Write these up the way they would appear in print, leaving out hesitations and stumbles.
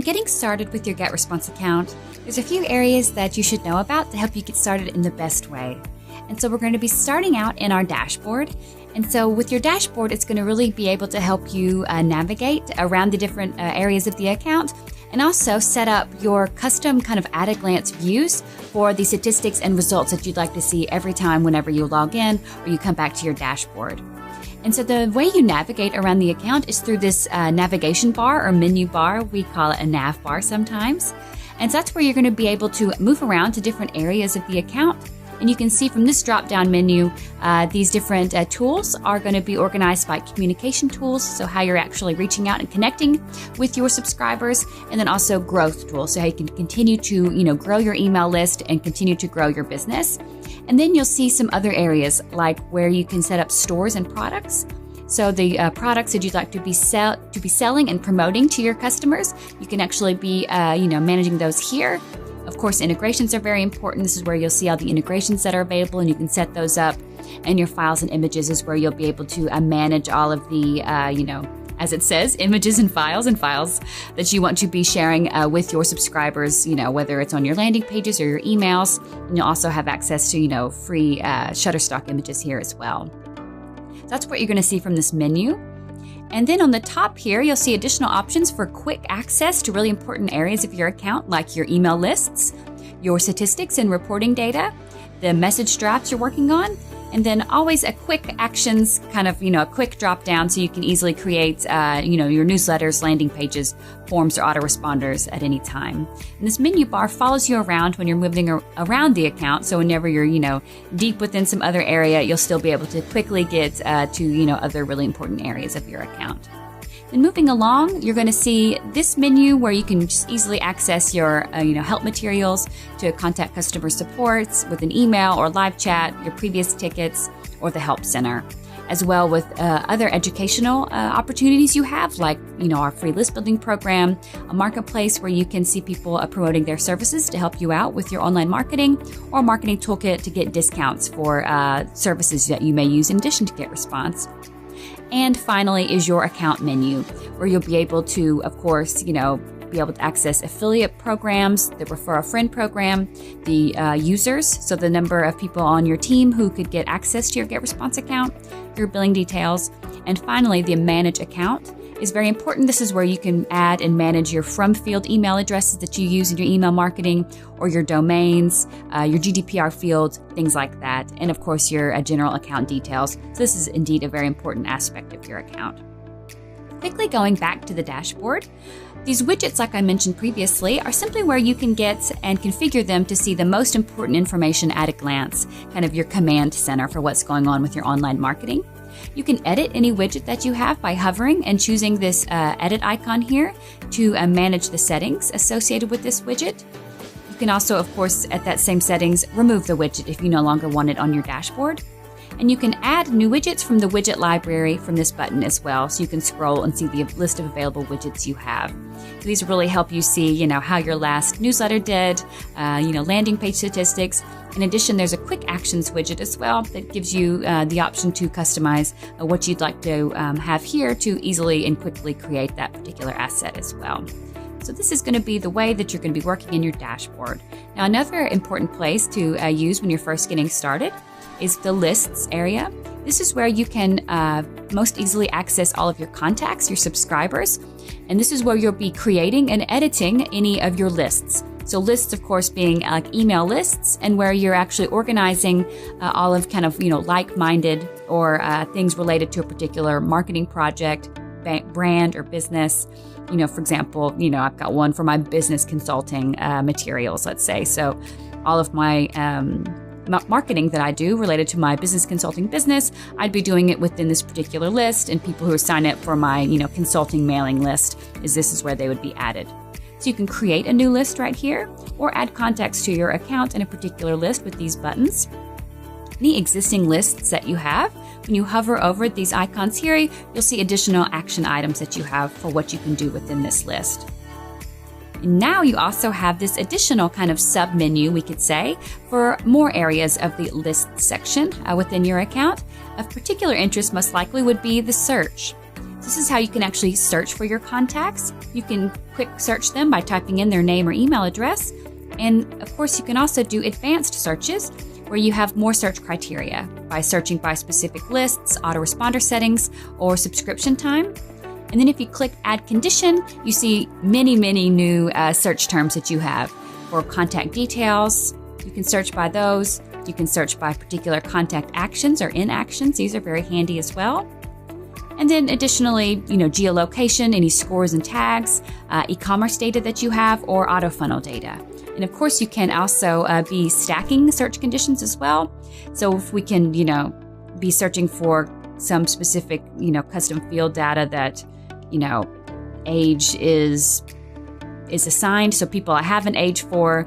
getting started with your GetResponse account, there's a few areas that you should know about to help you get started in the best way. And so we're going to be starting out in our dashboard. And so with your dashboard, it's going to really be able to help you navigate around the different areas of the account, and also set up your custom kind of at-a-glance views for the statistics and results that you'd like to see every time whenever you log in or you come back to your dashboard. And so the way you navigate around the account is through this navigation bar or menu bar. We call it a nav bar sometimes. And so that's where you're going to be able to move around to different areas of the account. And you can see from this drop-down menu, these different tools are going to be organized by communication tools, so how you're actually reaching out and connecting with your subscribers, and then also growth tools, so how you can continue to grow your email list and continue to grow your business. And then you'll see some other areas like where you can set up stores and products. So the products that you'd like to be selling and promoting to your customers, you can actually be managing those here. Of course, integrations are very important. This is where you'll see all the integrations that are available, and you can set those up. And your files and images is where you'll be able to manage all of the, as it says, images and files that you want to be sharing with your subscribers, whether it's on your landing pages or your emails. And you'll also have access to, free Shutterstock images here as well. That's what you're going to see from this menu. And then on the top here, you'll see additional options for quick access to really important areas of your account, like your email lists, your statistics and reporting data, the message drafts you're working on, and then always a quick actions kind of, a quick drop down so you can easily create, your newsletters, landing pages, forms, or autoresponders at any time. And this menu bar follows you around when you're moving around the account. So whenever you're, deep within some other area, you'll still be able to quickly get to, other really important areas of your account. Then moving along, you're going to see this menu where you can just easily access your help materials to contact customer supports with an email or live chat, your previous tickets, or the help center, as well with other educational opportunities you have, like our free list building program, a marketplace where you can see people promoting their services to help you out with your online marketing, or a marketing toolkit to get discounts for services that you may use in addition to GetResponse. And finally is your account menu, where you'll be able to, of course, be able to access affiliate programs, the refer a friend program, the users, so the number of people on your team who could get access to your GetResponse account, your billing details, and finally the manage account is very important. This is where you can add and manage your from field email addresses that you use in your email marketing, or your domains, your GDPR field, things like that. And of course, your general account details. So this is indeed a very important aspect of your account. Quickly going back to the dashboard, these widgets, like I mentioned previously, are simply where you can get and configure them to see the most important information at a glance, kind of your command center for what's going on with your online marketing. You can edit any widget that you have by hovering and choosing this edit icon here to manage the settings associated with this widget. You can also, of course, at that same settings, remove the widget if you no longer want it on your dashboard. And you can add new widgets from the widget library from this button as well, so you can scroll and see the list of available widgets you have. So these really help you see, how your last newsletter did, landing page statistics. In addition, there's a quick actions widget as well that gives you the option to customize what you'd like to have here to easily and quickly create that particular asset as well. So this is going to be the way that you're going to be working in your dashboard. Now, another important place to use when you're first getting started is the lists area. This is where you can most easily access all of your contacts, your subscribers, and this is where you'll be creating and editing any of your lists. So lists, of course, being like email lists, and where you're actually organizing all of kind of, like-minded or things related to a particular marketing project, brand, or business. For example, I've got one for my business consulting materials, let's say. So all of my marketing that I do related to my business consulting business, I'd be doing it within this particular list, and people who are signed up for my, consulting mailing list, this is where they would be added. So you can create a new list right here, or add contacts to your account in a particular list with these buttons. Any existing lists that you have, when you hover over these icons here, you'll see additional action items that you have for what you can do within this list. And now you also have this additional kind of sub-menu, we could say, for more areas of the list section within your account. Of particular interest most likely would be the search. This is how you can actually search for your contacts. You can quick search them by typing in their name or email address. And of course, you can also do advanced searches where you have more search criteria by searching by specific lists, autoresponder settings, or subscription time. And then if you click Add Condition, you see many new search terms that you have. For contact details, you can search by those. You can search by particular contact actions or inactions. These are very handy as well. And then additionally, geolocation, any scores and tags, e-commerce data that you have, or auto funnel data. And of course, you can also be stacking search conditions as well. So if we can, be searching for some specific, custom field data that, age is assigned. So people I have an age for,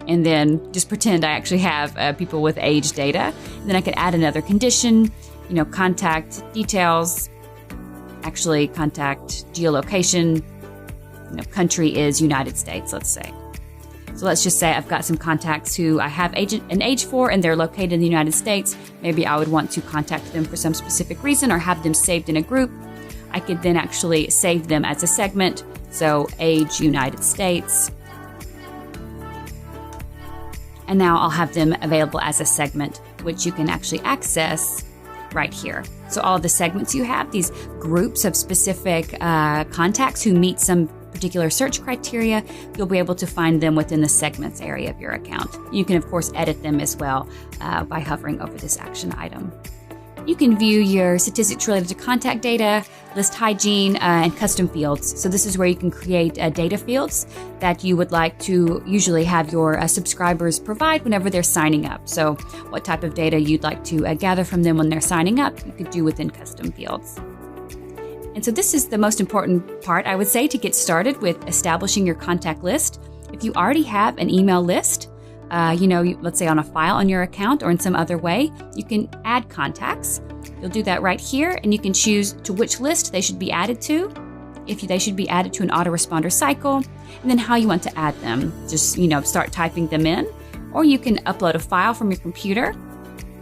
and then just pretend I actually have people with age data. And then I could add another condition, contact details, actually contact geolocation, country is United States, let's say. So let's just say I've got some contacts who I have an age for and they're located in the United States. Maybe I would want to contact them for some specific reason or have them saved in a group. I could then actually save them as a segment. So age United States. And now I'll have them available as a segment, which you can actually access right here. So all the segments you have, these groups of specific contacts who meet some particular search criteria, you'll be able to find them within the segments area of your account. You can, of course, edit them as well by hovering over this action item. You can view your statistics related to contact data, list hygiene, and custom fields. So this is where you can create data fields that you would like to usually have your subscribers provide whenever they're signing up. So what type of data you'd like to gather from them when they're signing up, you could do within custom fields. And so this is the most important part, I would say, to get started with establishing your contact list. If you already have an email list, let's say on a file on your account or in some other way, you can add contacts. You'll do that right here, and you can choose to which list they should be added to, if they should be added to an autoresponder cycle, and then how you want to add them. Just, start typing them in, or you can upload a file from your computer,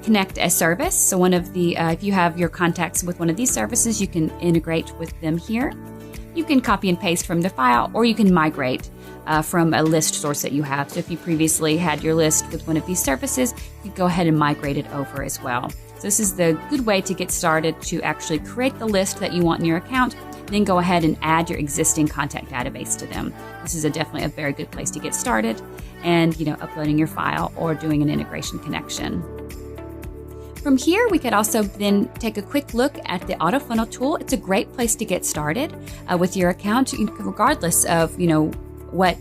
connect a service. So one of the, if you have your contacts with one of these services, you can integrate with them here. You can copy and paste from the file, or you can migrate from a list source that you have. So if you previously had your list with one of these services, you can go ahead and migrate it over as well. So this is the good way to get started to actually create the list that you want in your account, then go ahead and add your existing contact database to them. This is definitely a very good place to get started and, uploading your file or doing an integration connection. From here, we could also then take a quick look at the auto funnel tool. It's a great place to get started with your account, regardless of, what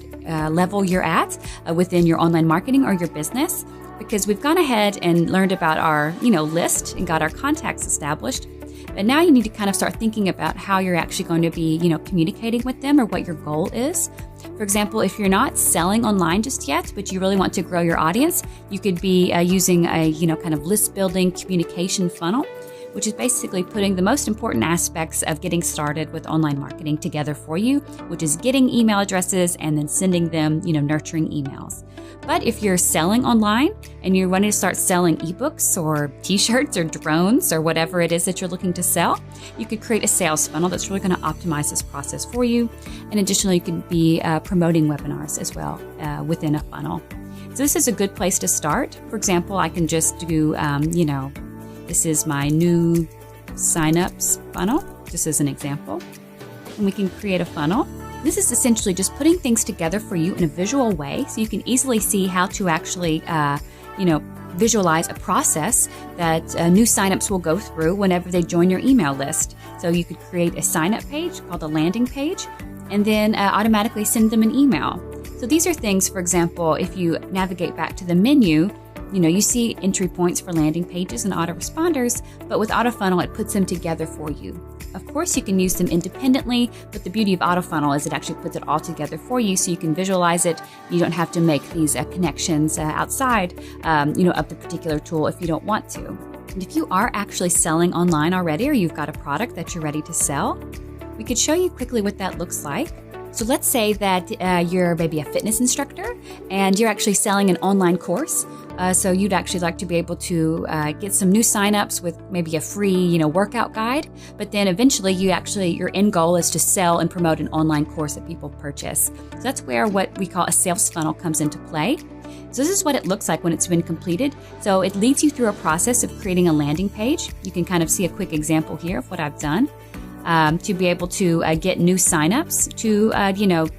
level you're at within your online marketing or your business, because we've gone ahead and learned about our, list and got our contacts established. But now you need to kind of start thinking about how you're actually going to be, communicating with them or what your goal is. For example, if you're not selling online just yet, but you really want to grow your audience, you could be using a, kind of list building communication funnel, which is basically putting the most important aspects of getting started with online marketing together for you, which is getting email addresses and then sending them, nurturing emails. But if you're selling online and you're wanting to start selling ebooks or t-shirts or drones or whatever it is that you're looking to sell, you could create a sales funnel that's really going to optimize this process for you. And additionally, you could be promoting webinars as well within a funnel. So this is a good place to start. For example, I can just do, this is my new signups funnel, just as an example. And we can create a funnel. This is essentially just putting things together for you in a visual way so you can easily see how to actually, visualize a process that new signups will go through whenever they join your email list. So you could create a sign-up page called a landing page and then automatically send them an email. So these are things, for example, if you navigate back to the menu, you see entry points for landing pages and autoresponders, but with AutoFunnel, it puts them together for you. Of course, you can use them independently, but the beauty of AutoFunnel is it actually puts it all together for you so you can visualize it. You don't have to make these connections outside, of the particular tool if you don't want to. And if you are actually selling online already, or you've got a product that you're ready to sell, we could show you quickly what that looks like. So let's say that you're maybe a fitness instructor and you're actually selling an online course. So you'd actually like to be able to get some new signups with maybe a free, workout guide. But then eventually your end goal is to sell and promote an online course that people purchase. So that's where what we call a sales funnel comes into play. So this is what it looks like when it's been completed. So it leads you through a process of creating a landing page. You can kind of see a quick example here of what I've done. To be able to get new signups, to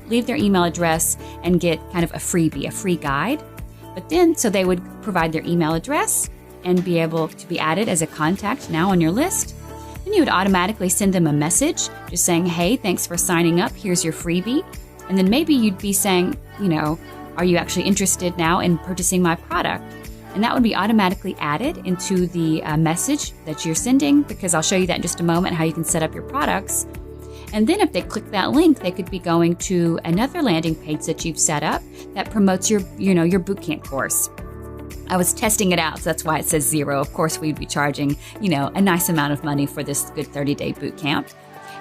leave their email address and get kind of a freebie, a free guide. But then, so they would provide their email address and be able to be added as a contact now on your list. Then you would automatically send them a message just saying, hey, thanks for signing up. Here's your freebie. And then maybe you'd be saying, are you actually interested now in purchasing my product? And that would be automatically added into the message that you're sending, because I'll show you that in just a moment, how you can set up your products. And then if they click that link, they could be going to another landing page that you've set up that promotes your bootcamp course. I was testing it out, so that's why it says 0. Of course, we'd be charging, a nice amount of money for this good 30-day bootcamp.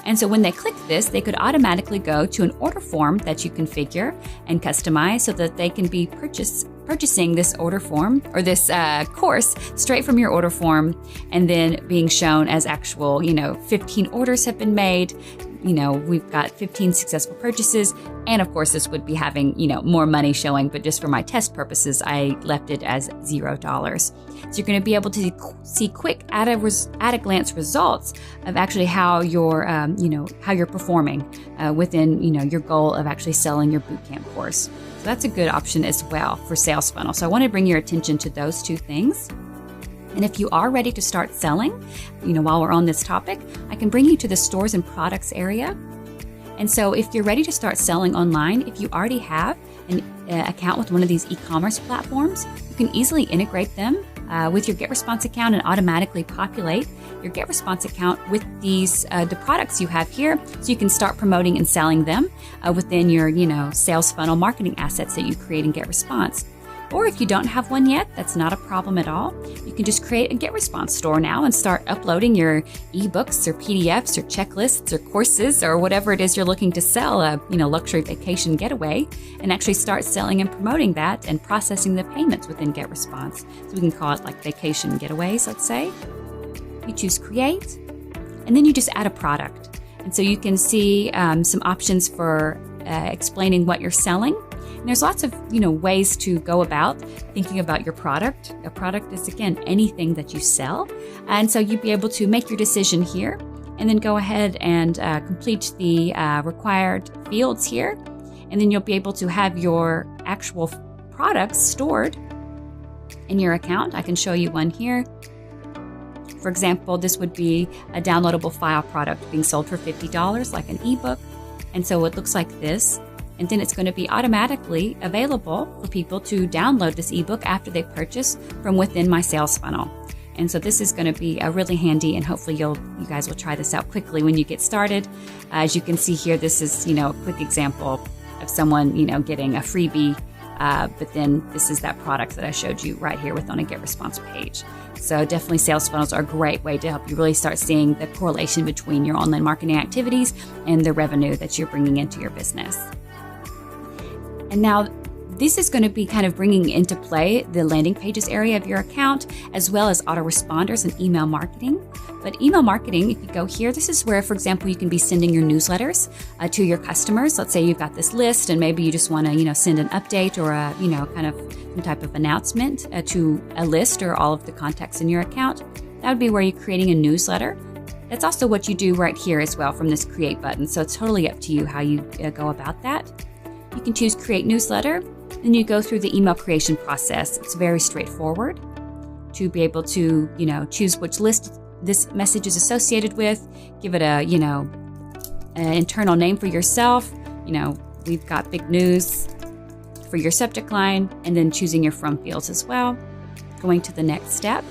And so when they click this, they could automatically go to an order form that you configure and customize so that they can be purchasing this order form or this course straight from your order form, and then being shown as actual, 15 orders have been made. We've got 15 successful purchases. And of course, this would be having, more money showing, but just for my test purposes, I left it as $0. So you're going to be able to see quick at a glance results of actually how you're, how you're performing within, your goal of actually selling your bootcamp course. So that's a good option as well for sales funnel. So I want to bring your attention to those two things. And if you are ready to start selling, while we're on this topic, I can bring you to the stores and products area. And so if you're ready to start selling online, if you already have an account with one of these e-commerce platforms, you can easily integrate them with your GetResponse account and automatically populate your GetResponse account with the products you have here, so you can start promoting and selling them within your sales funnel marketing assets that you create in GetResponse. Or if you don't have one yet, that's not a problem at all. You can just create a GetResponse store now and start uploading your ebooks or PDFs or checklists or courses or whatever it is you're looking to sell, a luxury vacation getaway, and actually start selling and promoting that and processing the payments within GetResponse. So we can call it like vacation getaways, let's say. You choose create, and then you just add a product. And so you can see some options for explaining what you're selling. And there's lots of, ways to go about thinking about your product. A product is, again, anything that you sell. And so you'd be able to make your decision here and then go ahead and complete the required fields here. And then you'll be able to have your actual products stored in your account. I can show you one here. For example, this would be a downloadable file product being sold for $50, like an ebook. And so it looks like this. And then it's going to be automatically available for people to download this ebook after they purchase from within my sales funnel. And so this is going to be really handy, and hopefully you guys will try this out quickly when you get started. As you can see here, this is, a quick example of someone, getting a freebie, but then this is that product that I showed you right here on a GetResponse page. So definitely sales funnels are a great way to help you really start seeing the correlation between your online marketing activities and the revenue that you're bringing into your business. And now this is going to be kind of bringing into play the landing pages area of your account, as well as autoresponders and email marketing. But email marketing, if you go here, this is where, for example, you can be sending your newsletters to your customers. Let's say you've got this list and maybe you just want to, send an update or a, kind of some type of announcement to a list or all of the contacts in your account. That would be where you're creating a newsletter. That's also what you do right here as well from this create button. So it's totally up to you how you go about that. You can choose create newsletter. Then you go through the email creation process. It's very straightforward to be able to, choose which list this message is associated with, give it a, an internal name for yourself. We've got big news for your subject line, and then choosing your from fields as well. Going to the next step,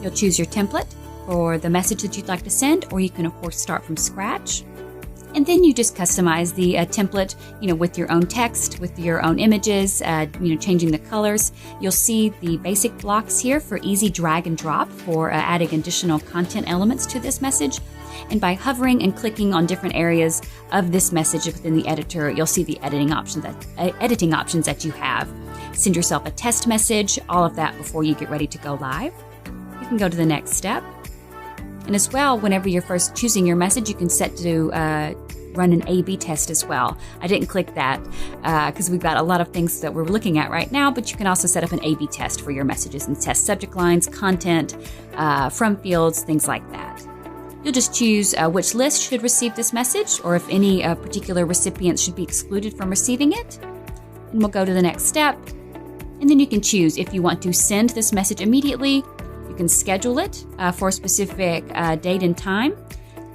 you'll choose your template for the message that you'd like to send, or you can, of course, start from scratch. And then you just customize the template, with your own text, with your own images, changing the colors. You'll see the basic blocks here for easy drag and drop for adding additional content elements to this message. And by hovering and clicking on different areas of this message within the editor, you'll see the editing options that you have. Send yourself a test message, all of that before you get ready to go live. You can go to the next step. And as well, whenever you're first choosing your message, you can set to run an A/B test as well. I didn't click that because we've got a lot of things that we're looking at right now, but you can also set up an A/B test for your messages and test subject lines, content, from fields, things like that. You'll just choose which list should receive this message, or if any particular recipients should be excluded from receiving it. And we'll go to the next step. And then you can choose if you want to send this message immediately. You can schedule it for a specific date and time.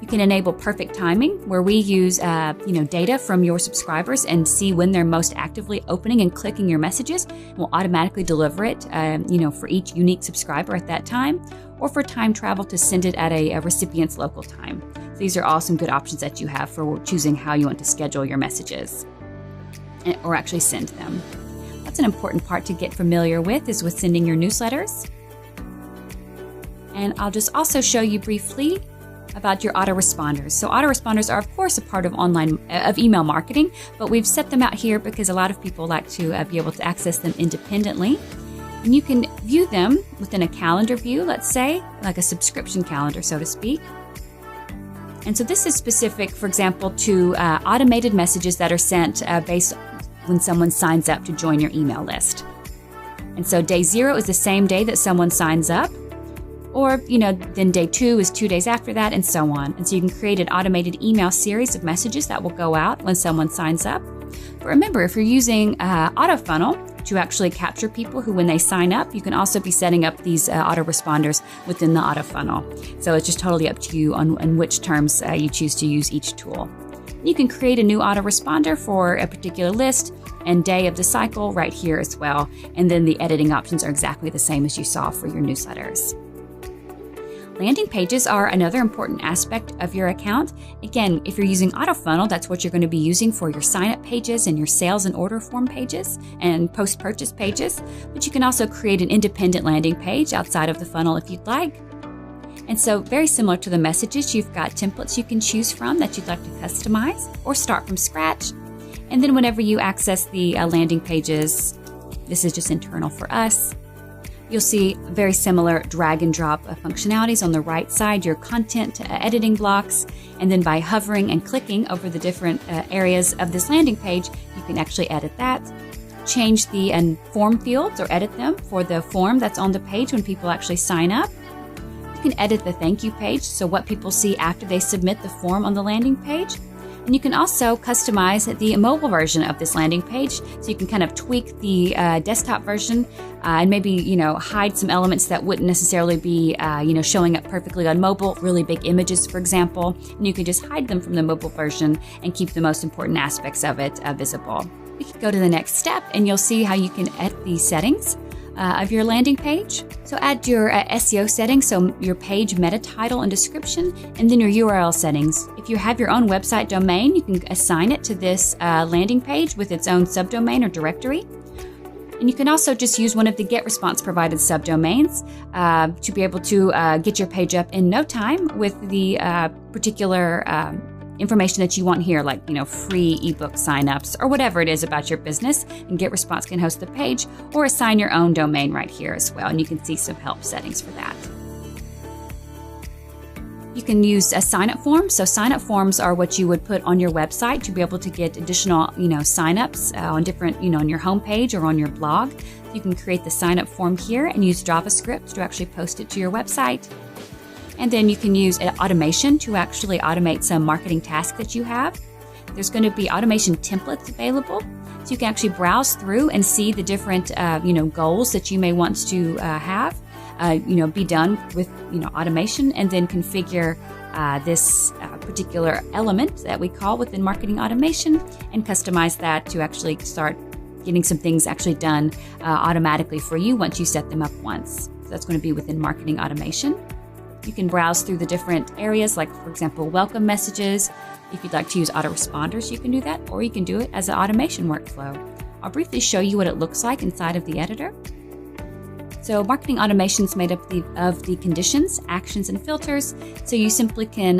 You can enable perfect timing, where we use data from your subscribers and see when they're most actively opening and clicking your messages. And we'll automatically deliver it, for each unique subscriber at that time, or for time travel to send it at a recipient's local time. So these are all some good options that you have for choosing how you want to schedule your messages or actually send them. That's an important part to get familiar with, is with sending your newsletters. And I'll just also show you briefly about your autoresponders. So autoresponders are, of course, a part of email marketing, but we've set them out here because a lot of people like to be able to access them independently. And you can view them within a calendar view, let's say, like a subscription calendar, so to speak. And so this is specific, for example, to automated messages that are sent based when someone signs up to join your email list. And so day 0 is the same day that someone signs up, or, then day 2 is 2 days after that, and so on. And so you can create an automated email series of messages that will go out when someone signs up. But remember, if you're using AutoFunnel to actually capture people who, when they sign up, you can also be setting up these autoresponders within the AutoFunnel. So it's just totally up to you on which terms you choose to use each tool. You can create a new autoresponder for a particular list and day of the cycle right here as well. And then the editing options are exactly the same as you saw for your newsletters. Landing pages are another important aspect of your account. Again, if you're using AutoFunnel, that's what you're going to be using for your sign-up pages and your sales and order form pages and post-purchase pages. But you can also create an independent landing page outside of the funnel if you'd like. And so very similar to the messages, you've got templates you can choose from that you'd like to customize or start from scratch. And then whenever you access the landing pages, this is just internal for us, you'll see very similar drag and drop functionalities on the right side, your content editing blocks, and then by hovering and clicking over the different areas of this landing page, you can actually edit that. Change the form fields or edit them for the form that's on the page when people actually sign up. You can edit the thank you page, so what people see after they submit the form on the landing page. And you can also customize the mobile version of this landing page, so you can kind of tweak the desktop version and maybe, hide some elements that wouldn't necessarily be, showing up perfectly on mobile, really big images, for example. And you can just hide them from the mobile version and keep the most important aspects of it visible. We can go to the next step and you'll see how you can edit these settings of your landing page. So add your SEO settings, so your page meta title and description, and then your URL settings. If you have your own website domain, you can assign it to this landing page with its own subdomain or directory. And you can also just use one of the GetResponse provided subdomains to be able to get your page up in no time with the particular information that you want here, like, free ebook signups or whatever it is about your business. And GetResponse can host the page or assign your own domain right here as well. And you can see some help settings for that. You can use a sign-up form. So sign-up forms are what you would put on your website to be able to get additional, sign-ups on different, on your homepage or on your blog. You can create the sign-up form here and use JavaScript to actually post it to your website. And then you can use automation to actually automate some marketing tasks that you have. There's going to be automation templates available, so you can actually browse through and see the different, goals that you may want to have, be done with, automation, and then configure this particular element that we call within marketing automation and customize that to actually start getting some things actually done automatically for you once you set them up once. So that's going to be within marketing automation. You can browse through the different areas, like, for example, welcome messages. If you'd like to use autoresponders, you can do that, or you can do it as an automation workflow. I'll briefly show you what it looks like inside of the editor. So marketing automation is made up of the conditions, actions, and filters. So you simply can,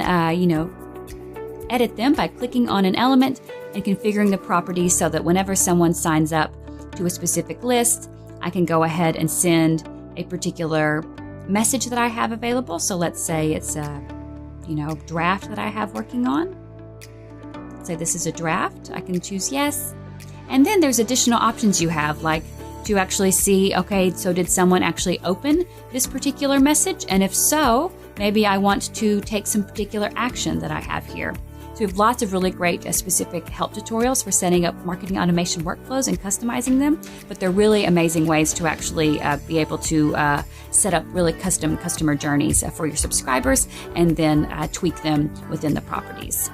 edit them by clicking on an element and configuring the properties so that whenever someone signs up to a specific list, I can go ahead and send a particular message that I have available. So let's say it's a, draft that I have working on. Let's say this is a draft. I can choose yes. And then there's additional options you have, like to actually see, okay, so did someone actually open this particular message? And if so, maybe I want to take some particular action that I have here. So we have lots of really great specific help tutorials for setting up marketing automation workflows and customizing them, but they're really amazing ways to actually be able to set up really custom customer journeys for your subscribers and then tweak them within the properties.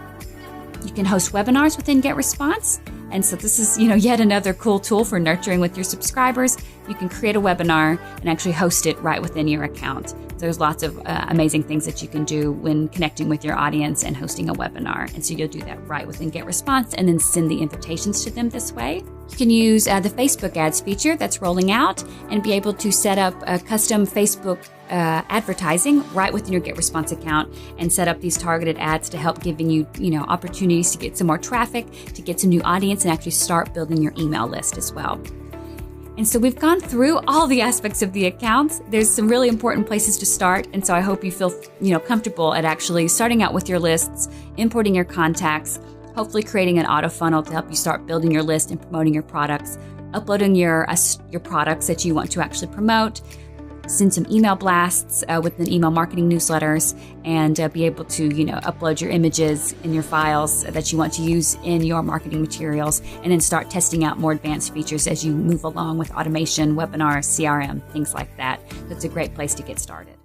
You can host webinars within GetResponse. And so this is, yet another cool tool for nurturing with your subscribers. You can create a webinar and actually host it right within your account. There's lots of amazing things that you can do when connecting with your audience and hosting a webinar. And so you'll do that right within GetResponse and then send the invitations to them this way. You can use the Facebook ads feature that's rolling out and be able to set up a custom Facebook advertising right within your GetResponse account and set up these targeted ads to help giving you, opportunities to get some more traffic, to get some new audience, and actually start building your email list as well. And so we've gone through all the aspects of the accounts. There's some really important places to start. And so I hope you feel, comfortable at actually starting out with your lists, importing your contacts, hopefully creating an auto funnel to help you start building your list and promoting your products, uploading your products that you want to actually promote, send some email blasts within email marketing newsletters, and be able to, upload your images and your files that you want to use in your marketing materials, and then start testing out more advanced features as you move along with automation, webinars, CRM, things like that. That's a great place to get started.